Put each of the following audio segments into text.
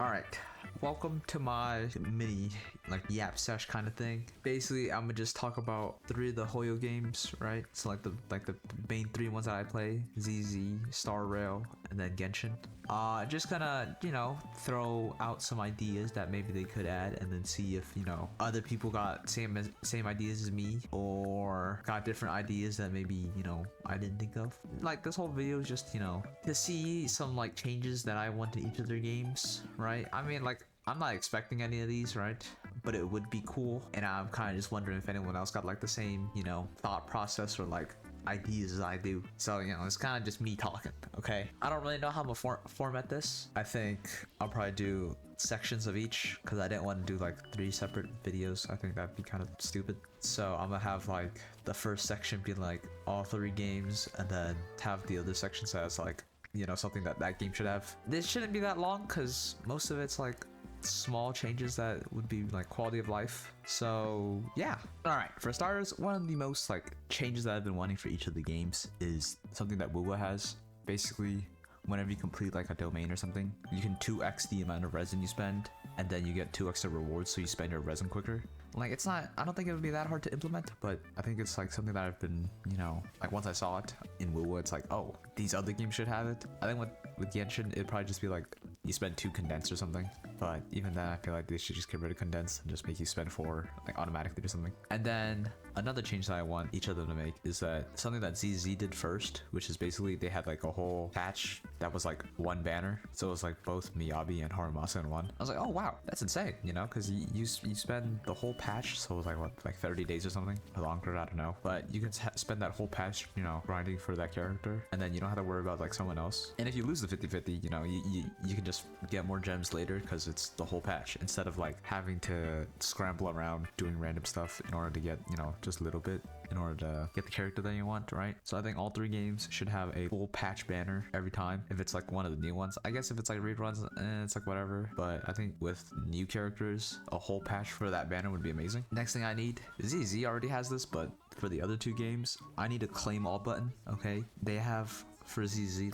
Alright, welcome to my mini yap sesh kind of thing. Basically, I'm gonna just talk about 3 of the Hoyo games, right? So like the main 3 ones that I play: ZZ, Starrail, and then Genshin. Just gonna, throw out some ideas that maybe they could add, and then see if, other people got same ideas as me, or got different ideas that maybe, I didn't think of. Like, this whole video is just, to see some changes that I want to each of their games, right? I mean, I'm not expecting any of these, right? But it would be cool, and I'm kind of just wondering if anyone else got the same, thought process or ideas as I do. So, it's kind of just me talking, okay? I don't really know how I'm gonna format this. I think I'll probably do sections of each, because I didn't want to do 3 separate videos. I think that'd be kind of stupid. So I'm gonna have the first section be all 3 games, and then have the other sections as something that game should have. This shouldn't be that long, because most of it's small changes that would be quality of life. So yeah. All right, for starters, one of the most changes that I've been wanting for each of the games is something that WoWa has. Basically, whenever you complete a domain or something, you can 2x the amount of resin you spend, and then you get 2x the rewards, so you spend your resin quicker. It's not, I don't think it would be that hard to implement, but I think it's something that I've been, once I saw it in WoWa, it's oh, these other games should have it. I think with Genshin, it'd probably just be you spend 2 condense or something, but even then, I feel like they should just get rid of condense and just make you spend 4 automatically or something. And then another change that I want each of them to make is that something that ZZ did first, which is basically they had a whole patch that was 1 banner, so it was both Miyabi and Harumasa in one. I was oh wow, that's insane, because you spend the whole patch, so it was what, 30 days or something, or longer, I don't know, but you can spend that whole patch, grinding for that character, and then you don't have to worry about someone else. And if you lose the 50-50, you can just get more gems later, because it's the whole patch, instead of having to scramble around doing random stuff in order to get, just a little bit in order to get the character that you want, right? So I think all 3 games should have a full patch banner every time, if it's one of the new ones. I guess if it's reruns, it's whatever, but I think with new characters, a whole patch for that banner would be amazing. Next thing I need, ZZ already has this, but for the other 2 games, I need a claim all button, okay? They have, for ZZ,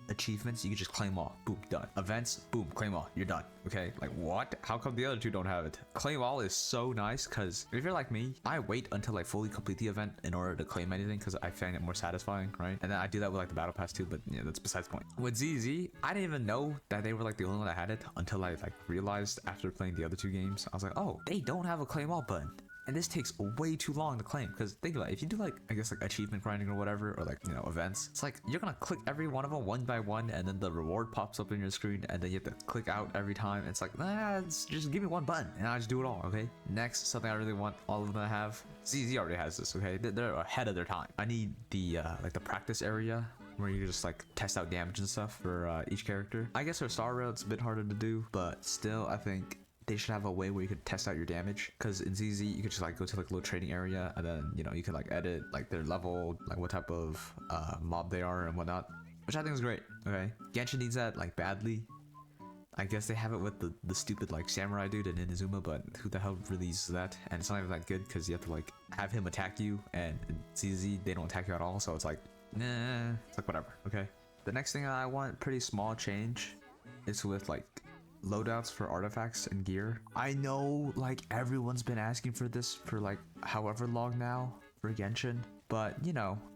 achievements, you can just claim all, boom, done. Events, boom, claim all, you're done. Okay, what? How come the other 2 don't have it? Claim all is so nice, because if you're like me, I wait until I fully complete the event in order to claim anything, because I find it more satisfying, right? And then I do that with the battle pass too, but yeah, that's besides the point. With ZZ, I didn't even know that they were the only one that had it until I realized after playing the other 2 games. I was oh, they don't have a claim all button. And this takes way too long to claim, because think about it, if you do I guess achievement grinding or whatever, or events, it's you're gonna click every one of them one by one, and then the reward pops up in your screen, and then you have to click out every time. It's just give me 1 button and I'll just do it all. Okay, next, something I really want all of them to have, ZZ already has this, okay? They're ahead of their time. I need the the practice area where you just test out damage and stuff for each character. I guess for Starrail it's a bit harder to do, but still, I think they should have a way where you could test out your damage, because in ZZ you could just go to a little trading area, and then you can edit their level, what type of mob they are and whatnot, which I think is great. Okay, Genshin needs that badly. I guess they have it with the stupid samurai dude in Inazuma, but who the hell really uses that? And it's not even that good, because you have to have him attack you, and in ZZ they don't attack you at all, so it's nah, it's whatever. Okay, the next thing I want, pretty small change, is with loadouts for artifacts and gear. I know everyone's been asking for this for however long now for Genshin, but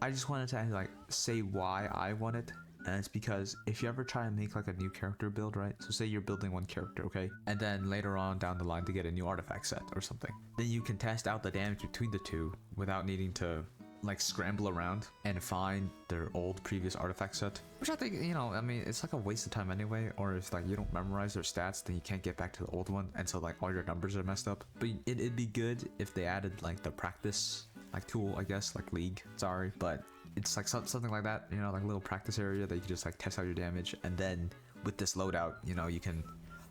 I just wanted to say why I want it. And it's because if you ever try and make a new character build, right? So say you're building 1 character, okay? And then later on down the line to get a new artifact set or something, then you can test out the damage between the 2 without needing to scramble around and find their old previous artifact set, which I think, I mean, it's a waste of time anyway. Or if you don't memorize their stats, then you can't get back to the old one, and so all your numbers are messed up. But it'd be good if they added the practice tool, I guess, League, sorry, but it's something like that, a little practice area that you can just test out your damage. And then with this loadout, you can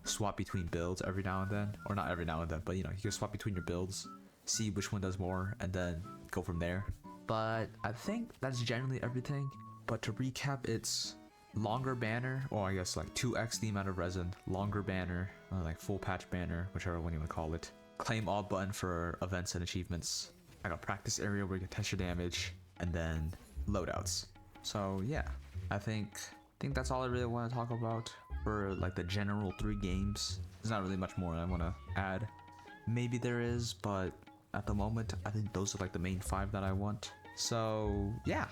swap between builds every now and then, or not every now and then, but you can swap between your builds, see which one does more, and then go from there. But I think that's generally everything. But to recap, it's longer banner, or I guess 2x the amount of resin, longer banner, or full patch banner, whichever one you want to call it. Claim all button for events and achievements. A practice area where you can test your damage, and then loadouts. So yeah, I think that's all I really want to talk about. for like the general 3 games. There's not really much more I want to add. Maybe there is, but at the moment, I think those are like the main 5 that I want. So yeah,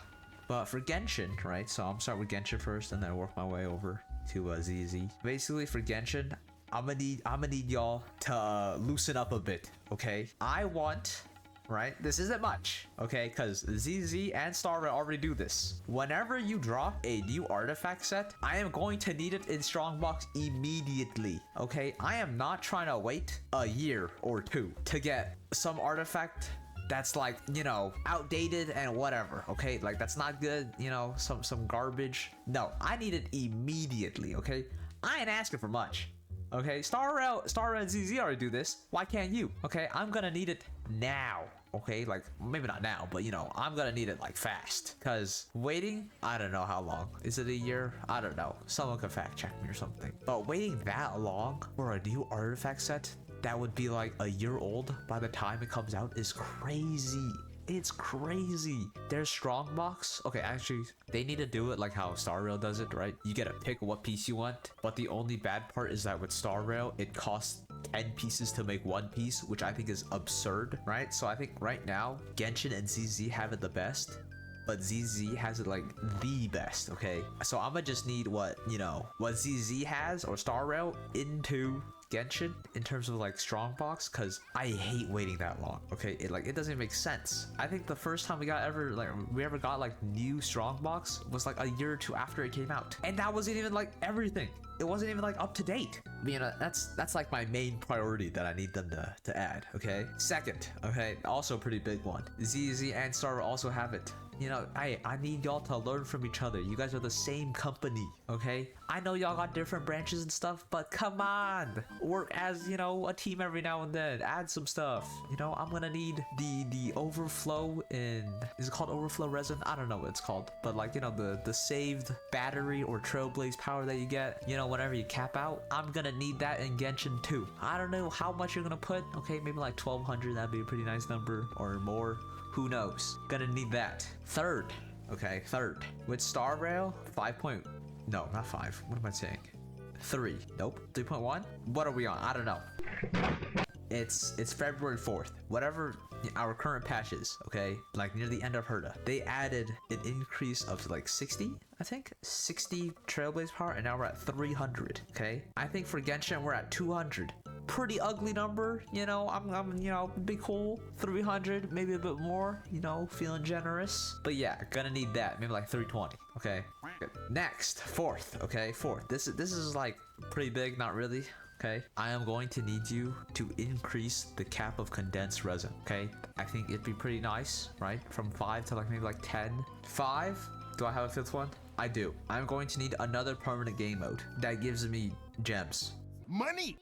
but for Genshin, right? So I'm start with Genshin first, and then work my way over to ZZ. Basically, for Genshin, I'm gonna need y'all to loosen up a bit, okay? I want, right? This isn't much, okay? Because ZZ and Starrail already do this. Whenever you drop a new artifact set, I am going to need it in Strongbox immediately, okay? I am not trying to wait a year or 2 to get some artifact that's like, you know, outdated and whatever, okay? Like, that's not good, you know, some garbage. No, I need it immediately, okay? I ain't asking for much. Okay, Starrail and ZZ already do this. Why can't you? Okay, I'm gonna need it now. Okay, like maybe not now, but you know, I'm gonna need it like fast. Cause waiting, I don't know how long. Is it a year? I don't know. Someone could fact check me or something. But waiting that long for a new artifact set that would be like a year old by the time it comes out is crazy. It's crazy. There's Strongbox. Okay, actually, they need to do it like how Starrail does it, right? You get to pick what piece you want, but the only bad part is that with Starrail, it costs 10 pieces to make 1 piece, which I think is absurd, right? So I think right now, Genshin and ZZ have it the best, but ZZ has it like the best, okay? So I'm gonna just need what, you know, what ZZ has or Starrail into Genshin in terms of like Strongbox, because I hate waiting that long, okay? It doesn't make sense. I think the first time we ever got like new Strongbox was like a year or 2 after it came out, and that wasn't even like everything. It wasn't even like up to date. You know, that's like my main priority that I need them to add, okay? Second, okay, also a pretty big one, ZZ and Starrail also have it. You know, I need y'all to learn from each other. You guys are the same company, okay? I know y'all got different branches and stuff, but come on, work as, you know, a team every now and then. Add some stuff. You know, I'm gonna need the overflow in, is it called overflow resin? I don't know what it's called, but like, you know, the saved battery or trailblaze power that you get, you know, whenever you cap out. I'm gonna need that in Genshin too. I don't know how much you're gonna put. Okay, maybe like 1200. That'd be a pretty nice number, or more. Who knows? Gonna need that. Third, with Starrail, 5 point, no, not 5. What am I saying? 3. Nope. 3.1. What are we on? I don't know. It's February 4th. Whatever our current patch is, okay? Like near the end of Herda, they added an increase of like 60, I think, 60 trailblaze power, and now we're at 300. Okay, I think for Genshin we're at 200. Pretty ugly number, you know. I'm you know, be cool. 300, maybe a bit more, you know, feeling generous. But yeah, gonna need that. Maybe like 320. Okay. Next, fourth. Okay, fourth. This is like pretty big, not really. Okay, I am going to need you to increase the cap of condensed resin. Okay, I think it'd be pretty nice, right? From 5 to like maybe like 10. 5. Do I have a 5th one? I do. I'm going to need another permanent game mode that gives me gems. Money.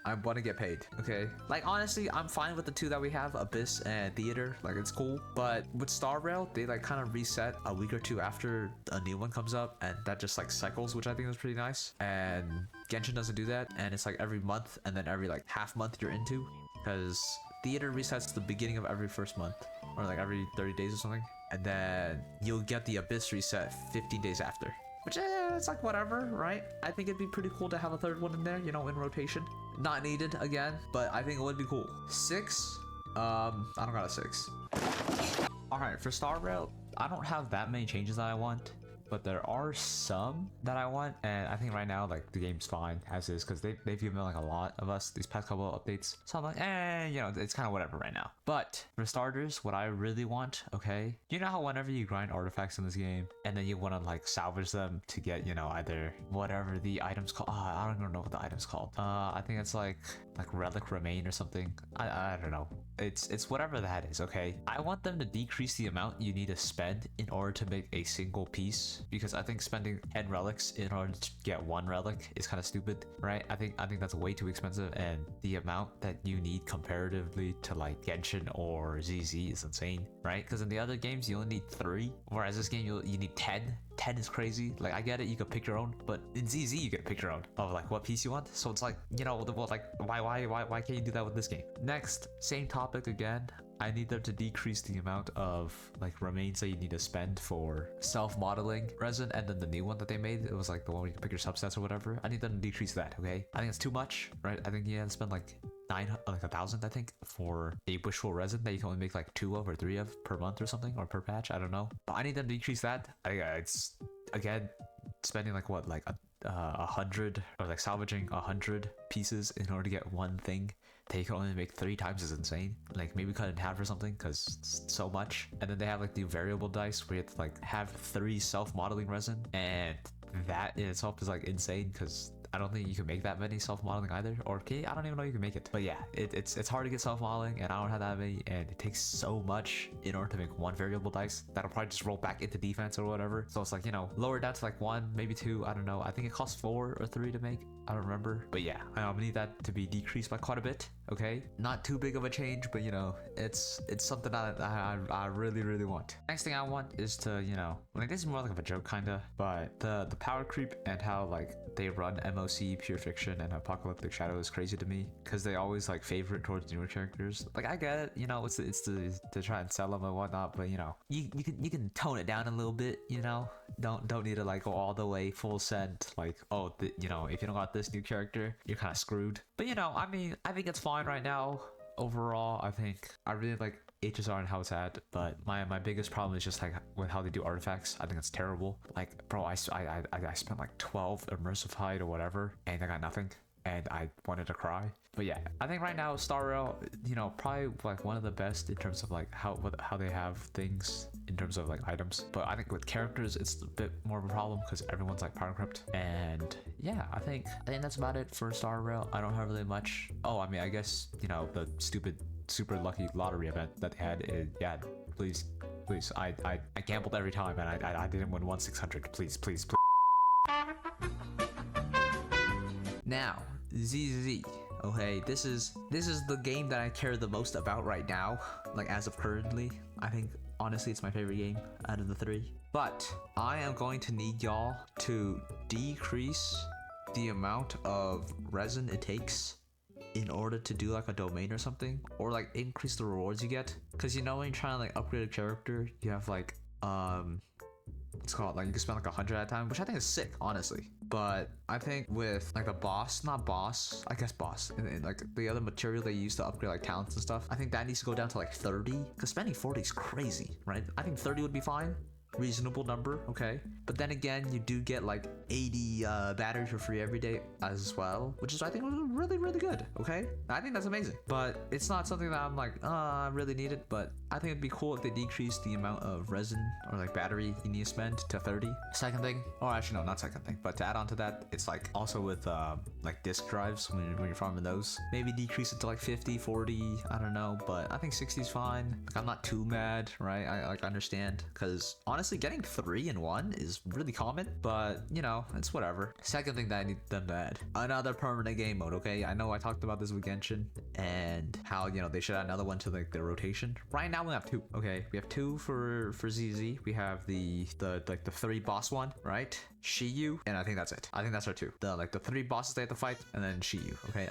I want to get paid, okay? Like, honestly, I'm fine with the 2 that we have, Abyss and Theater. Like, it's cool. But with Starrail, they like kind of reset a week or 2 after a new one comes up, and that just like cycles, which I think is pretty nice. And Genshin doesn't do that, and it's like every month, and then every like half month you're into, because Theater resets the beginning of every first month, or like every 30 days or something, and then you'll get the Abyss reset 15 days after. Which, it's like whatever, right? I think it'd be pretty cool to have a 3rd one in there, you know, in rotation. Not needed, again, but I think it would be cool. 6? I don't got a 6. Alright, for Starrail, I don't have that many changes that I want, but there are some that I want, and I think right now, like, the game's fine as is, because they've given like a lot of us these past couple of updates. So I'm like, you know, it's kind of whatever right now. But for starters, what I really want, okay, you know how whenever you grind artifacts in this game, and then you want to like salvage them to get, you know, either whatever the item's called. I don't even know what the item's called. I think it's like relic remain or something. I don't know. It's whatever that is, okay? I want them to decrease the amount you need to spend in order to make a single piece, because I think spending 10 relics in order to get 1 relic is kind of stupid, right? I think that's way too expensive, and the amount that you need comparatively to like Genshin or ZZ is insane, right? Because in the other games you only need 3, whereas this game you need 10 10 is crazy. Like, I get it, you could pick your own, but in ZZ you get to pick your own of like what piece you want. So it's like, you know, like why can't you do that with this game? Next, same topic again. I need them to decrease the amount of like remains that you need to spend for self-modeling resin, and then the new one that they made, it was like the one where you can pick your subsets or whatever. I need them to decrease that, okay? I think it's too much, right? I think you have to spend like 1,000, I think, for a bushful resin that you can only make like 2 of or 3 of per month or something, or per patch. I don't know, but I need them to decrease that. It's again spending like what, like 100, or like salvaging 100 pieces in order to get one thing that you can only make 3 times is insane. Like, maybe cut it in half or something, because it's so much. And then they have like the variable dice where you have to like have 3 self-modeling resin, and that in itself is like insane, because I don't think you can make that many self-modeling either, or okay, I don't even know you can make it. But yeah, it's hard to get self-modeling, and I don't have that many, and it takes so much in order to make 1 variable dice that'll probably just roll back into defense or whatever. So it's like, you know, lower down to like 1, maybe 2, I don't know. I think it costs 4 or 3 to make, I don't remember. But yeah, I need that to be decreased by quite a bit, okay? Not too big of a change, but you know, it's something that I really want. Next thing I want is to, you know, like, this is more like of a joke kinda, but the power creep and how like they run MOC, Pure Fiction, and Apocalyptic Shadow is crazy to me, because they always like favor it towards newer characters. Like, I get it, you know, it's to try and sell them and whatnot, but you know, you can tone it down a little bit, you know. Don't need to like go all the way full send, like, oh, you know, if you don't got this new character, you're kind of screwed. But you know, I mean, I think it's fine right now. Overall, I think I really like HSR and how it's at, but my biggest problem is just like with how they do artifacts. I think it's terrible. Like, bro, I spent like 12 immersive hide or whatever, and I got nothing, and I wanted to cry. But yeah, I think right now Starrail, you know, probably like one of the best in terms of like how they have things in terms of like items. But I think with characters it's a bit more of a problem, because everyone's like power crept. And yeah, I think that's about it for Starrail. I don't have really much. Oh, I mean, I guess, you know, the stupid super lucky lottery event that they had, yeah, please, I gambled every time, and I didn't win 1/600. Please. Now, ZZ. Okay, this is the game that I care the most about right now, like as of currently. I think honestly it's my favorite game out of the 3. But I am going to need y'all to decrease the amount of resin it takes in order to do like a domain or something, or like increase the rewards you get. Because you know, when you're trying to like upgrade a character, you have like it's called like, you can spend like 100 at a time, which I think is sick, honestly. But I think with like the boss, and like the other material they use to upgrade like talents and stuff, I think that needs to go down to like 30, because spending 40 is crazy, right? I think 30 would be fine. Reasonable number, okay? But then again, you do get like 80 batteries for free every day as well, which is, I think, really good, okay? I think that's amazing. But it's not something that I'm like, I really need it. But I think it'd be cool if they decrease the amount of resin or like battery you need to spend to 30. Second thing, or actually no, not second thing, but to add on to that, it's like also with like disk drives, when you're farming those, maybe decrease it to like 50, 40, I don't know, but I think 60 is fine. Like, I'm not too mad, right? I like understand, because honestly, getting 3 in 1 is really common, but you know, it's whatever. Second thing that I need them to add, another permanent game mode, okay? I know I talked about this with Genshin and how, you know, they should add another one to like the rotation. Right now we have 2, okay? We have 2 for ZZ. We have the 3 boss one, right? Shiyu, and I think that's it. I think that's our 2. The 3 bosses they have to fight, and then Shiyu. Okay,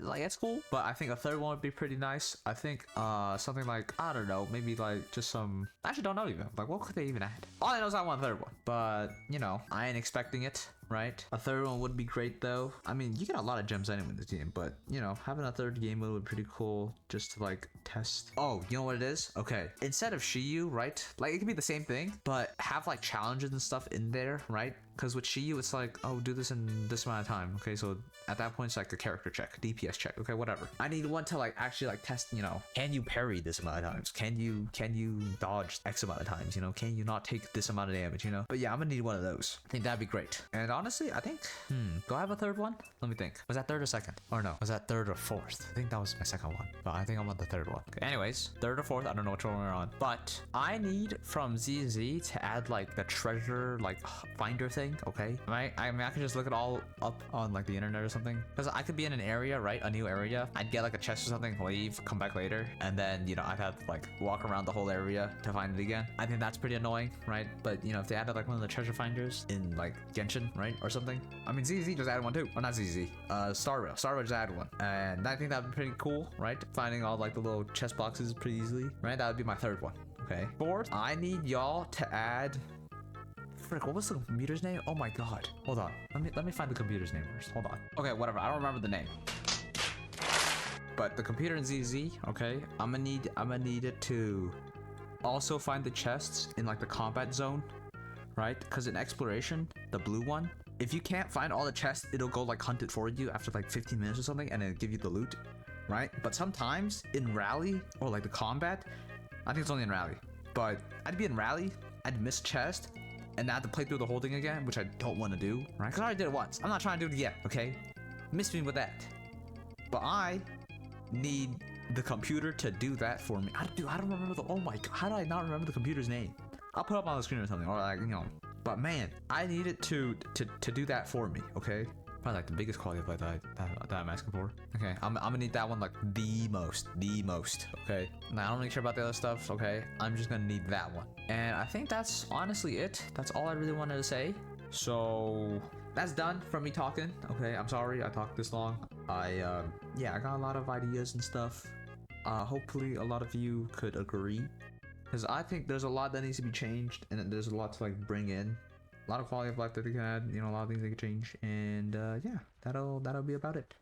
like, it's cool, but I think a third one would be pretty nice. I think something like, I don't know, maybe like just some, I actually don't know even. Like, what could they even add? All I know is I want a third one, but you know, I ain't expecting it, right? A third one would be great though. I mean, you get a lot of gems anyway in this game, but you know, having a third game mode would be pretty cool, just to like test. Oh, you know what it is? Okay, instead of Shiyu, right? Like, it could be the same thing, but have like challenges and stuff in there, right? Because with Shiyu, it's like, oh, do this in this amount of time. Okay, so at that point, it's like a character check, DPS check. Okay, whatever. I need one to like actually like test, you know, can you parry this amount of times? Can you dodge X amount of times? You know, can you not take this amount of damage? You know, but yeah, I'm gonna need one of those. I think that'd be great. And honestly, honestly, I think, do I have a third one? Let me think. Was that third or second? Or no, was that third or fourth? I think that was my second one, but I think I'm on the third one. Okay, anyways, third or fourth, I don't know which one we're on. But I need from ZZ to add like the treasure, like finder thing, okay? Right? I mean, I could just look it all up on like the internet or something. Because I could be in an area, right? A new area. I'd get like a chest or something, leave, come back later. And then, you know, I'd have to like walk around the whole area to find it again. I think that's pretty annoying, right? But, you know, if they added like one of the treasure finders in like Genshin, right? Or something. I mean, ZZ just added one too. Or not ZZ. Starrail. Starrail just added one. And I think that'd be pretty cool, right? Finding all like the little chest boxes pretty easily, right? That would be my third one. Okay. Fourth, I need y'all to add... Frick, what was the computer's name? Oh my god. Hold on. Let me find the computer's name first. Hold on. Okay, whatever. I don't remember the name. But the computer in ZZ, okay? I'm gonna need it to also find the chests in like the combat zone, right? Because in exploration, the blue one, if you can't find all the chests, it'll go like hunt it for you after like 15 minutes or something, and it'll give you the loot, right? But sometimes in rally or like the combat, I think it's only in rally, but I'd be in rally, I'd miss chest, and I have to play through the whole thing again, which I don't want to do, right? Because I already did it once. I'm not trying to do it again, okay? Miss me with that. But I need the computer to do that for me. I don't remember the, oh my god, how do I not remember the computer's name? I'll put it up on the screen or something, or like, you know, but man, I need it to do that for me, okay? Probably like the biggest quality of life that I'm asking for. Okay, I'm gonna need that one like the most, okay? Now I don't really care about the other stuff, okay? I'm just gonna need that one. And I think that's honestly it. That's all I really wanted to say. So that's done from me talking, okay? I'm sorry I talked this long. Yeah, I got a lot of ideas and stuff. Hopefully a lot of you could agree, because I think there's a lot that needs to be changed, and there's a lot to like bring in. A lot of quality of life that they can add, you know, a lot of things they can change, and yeah, that'll be about it.